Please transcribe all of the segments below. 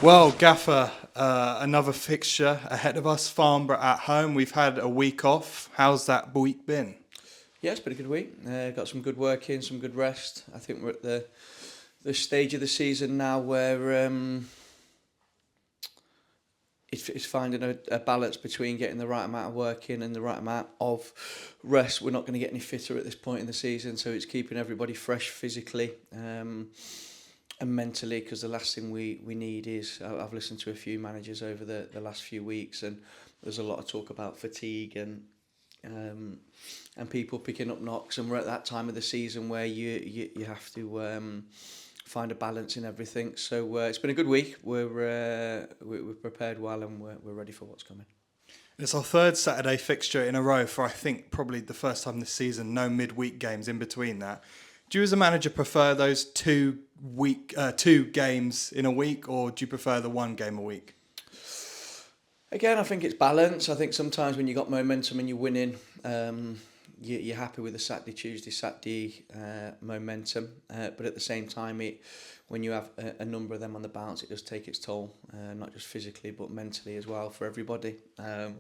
Well, Gaffer, another fixture ahead of us. Farnborough at home. We've had a week off. How's that week been? Yeah, it's been a good week. Got some good work in, some good rest. I think we're at the stage of the season now where it's finding a balance between getting the right amount of work in and the right amount of rest. We're not going to get any fitter at this point in the season, so it's keeping everybody fresh physically and mentally, because the last thing we need is, I've listened to a few managers over the last few weeks, and there's a lot of talk about fatigue and people picking up knocks, and we're at that time of the season where you have to find a balance in everything. So it's been a good week. We've prepared well, and we're ready for what's coming. It's our third Saturday fixture in a row for, I think, probably the first time this season. No midweek games in between that. Do you, as a manager, prefer those two games in a week, or do you prefer the one game a week? Again, I think it's balance. I think sometimes when you got momentum and you're winning, you're happy with the Saturday momentum. But at the same time, when you have a number of them on the bounce, it does take its toll, not just physically but mentally as well for everybody. I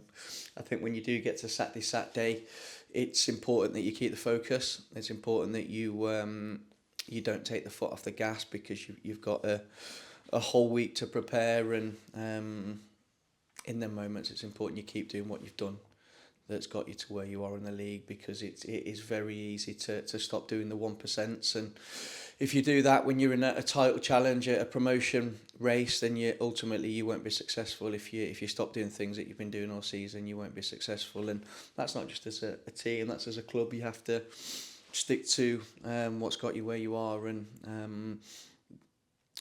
think when you do get to Saturday, it's important that you keep the focus. It's important that you don't take the foot off the gas, because you've got a whole week to prepare, and in them moments it's important you keep doing what you've done that's got you to where you are in the league, because it is very easy to stop doing the 1%. And if you do that when you're in a title challenge, a promotion race, then you won't be successful. If you stop doing things that you've been doing all season, you won't be successful. And that's not just as a team, that's as a club. You have to stick to what's got you where you are, and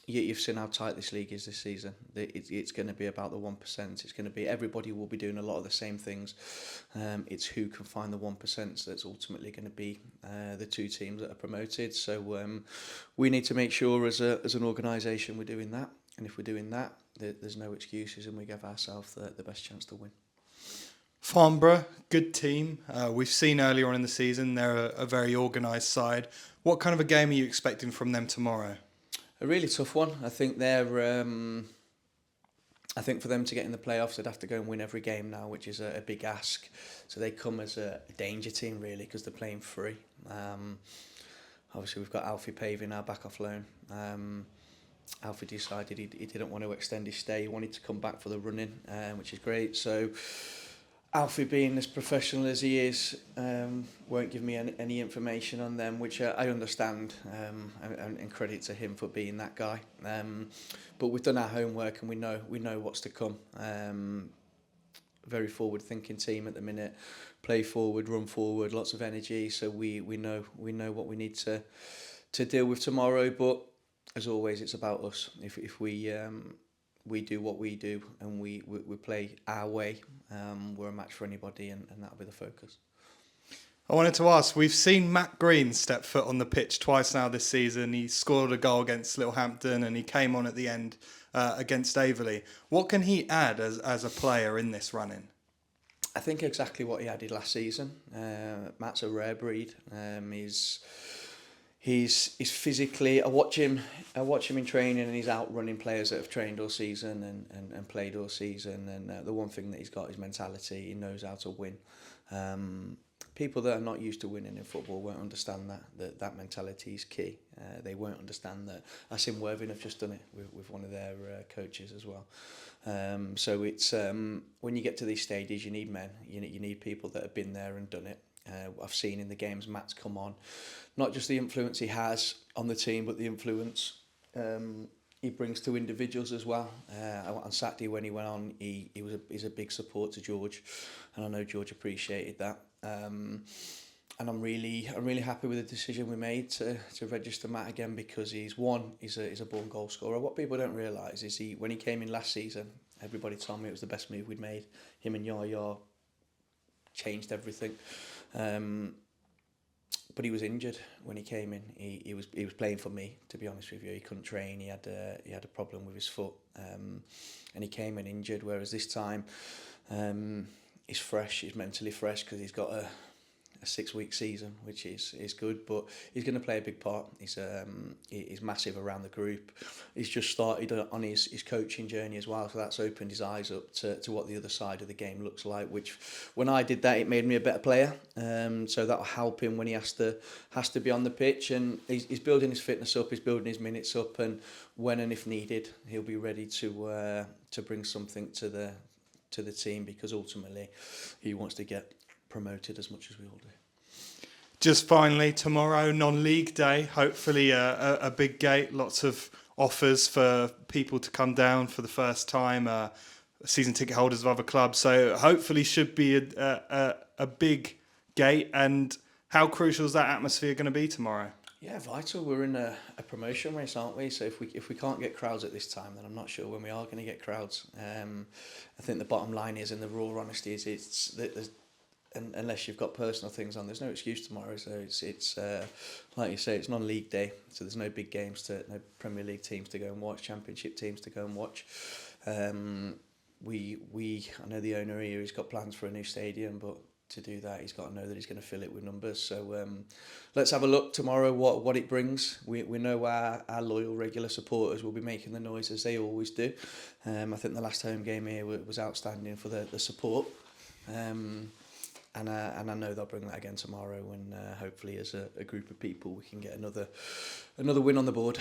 you've seen how tight this league is this season. It's going to be about the 1%. It's going to be, everybody will be doing a lot of the same things. It's who can find the 1%. So that's ultimately going to be the two teams that are promoted. So we need to make sure as an organisation we're doing that. And if we're doing that, there's no excuses, and we give ourselves the best chance to win. Farnborough, good team. We've seen earlier on in the season they're a very organised side. What kind of a game are you expecting from them tomorrow? A really tough one. I think I think for them to get in the playoffs, they'd have to go and win every game now, which is a big ask. So they come as a danger team, really, because they're playing free. Obviously, we've got Alfie Pavey now back off loan. Alfie decided he didn't want to extend his stay. He wanted to come back for the running, which is great. So Alfie, being as professional as he is, won't give me any information on them, which I understand, and credit to him for being that guy. But we've done our homework, and we know what's to come. Very forward-thinking team at the minute. Play forward, run forward, lots of energy. So we know what we need to deal with tomorrow. But as always, it's about us. If we do what we do, and we play our way, we're a match for anybody, and that'll be the focus. I wanted to ask, we've seen Matt Green step foot on the pitch twice now this season. He scored a goal against Littlehampton, and he came on at the end against Averley. What can he add as a player in this run-in? I think exactly what he added last season. Matt's a rare breed. He's physically. I watch him in training, and he's out running players that have trained all season and played all season. And the one thing that he's got is mentality. He knows how to win. People that are not used to winning in football won't understand that mentality is key. They won't understand that. Asim Worthing have just done it with one of their coaches as well. So it's when you get to these stages, you need men. You need people that have been there and done it. I've seen in the games Matt's come on, not just the influence he has on the team, but the influence he brings to individuals as well. On Saturday when he went on, he's a big support to George, and I know George appreciated that. And I'm really happy with the decision we made to register Matt again, because he's a born goal scorer. What people don't realise is when he came in last season, everybody told me it was the best move we'd made. Him and Yaya changed everything. But he was injured when he came in. He was playing for me, to be honest with you. He couldn't train. He had a problem with his foot, and he came in injured. Whereas this time, he's fresh. He's mentally fresh, because he's got a 6-week season, which is good, but he's going to play a big part. He's massive around the group. He's just started on his coaching journey as well, so that's opened his eyes up to what the other side of the game looks like, which when I did that, it made me a better player. So that'll help him when he has to be on the pitch, and he's building his fitness up, he's building his minutes up, and when and if needed, he'll be ready to bring something to the team, because ultimately he wants to get promoted as much as we all do. Just finally, tomorrow, non-league day, hopefully a big gate, lots of offers for people to come down for the first time, season ticket holders of other clubs, so hopefully should be a big gate. And how crucial is that atmosphere going to be tomorrow? Yeah, vital. We're in a promotion race, aren't we? So if we can't get crowds at this time, then I'm not sure when we are going to get crowds. I think the bottom line is, in the raw honesty, is it's there's, unless you've got personal things on, there's no excuse tomorrow. So it's like you say, it's non-league day, so there's no big games, no Premier League teams to go and watch, Championship teams to go and watch. I know the owner here, he's got plans for a new stadium, but to do that, he's got to know that he's going to fill it with numbers. So let's have a look tomorrow what it brings. We know our loyal regular supporters will be making the noise, as they always do. I think the last home game here was outstanding for the support. And I know they'll bring that again tomorrow, when hopefully as a group of people we can get another win on the board.